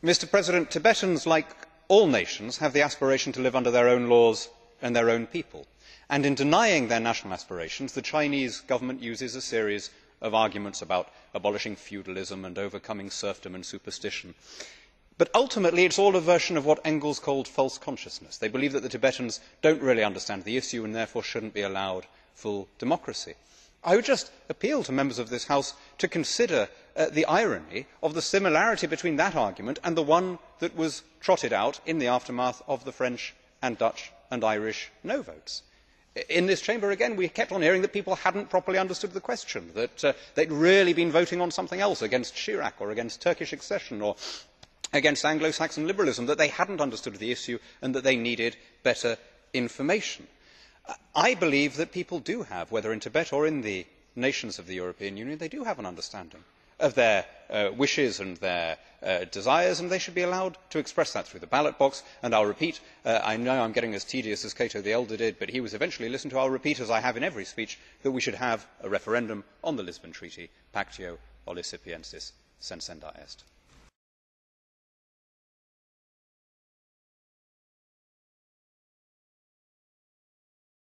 Mr President, Tibetans, like all nations, have the aspiration to live under their own laws and their own people, and in denying their national aspirations the Chinese government uses a series of arguments about abolishing feudalism and overcoming serfdom and superstition. But ultimately it is all a version of what Engels called false consciousness. They believe that the Tibetans do not really understand the issue and therefore should not be allowed full democracy. I would just appeal to Members of this House to consider the irony of the similarity between that argument and the one that was trotted out in the aftermath of the French and Dutch and Irish no votes. In this chamber again we kept on hearing that people had not properly understood the question, that they had really been voting on something else, against Chirac or against Turkish accession or against Anglo Saxon liberalism, that they had not understood the issue and that they needed better information. I believe that people do have, whether in Tibet or in the nations of the European Union, they do have an understanding of their wishes and their desires, and they should be allowed to express that through the ballot box. And I will repeat, I know I am getting as tedious as Cato the Elder did, but he was eventually listened to. I will repeat, as I have in every speech, that we should have a referendum on the Lisbon Treaty, Pactio Ollicipiensis Sensenda Est.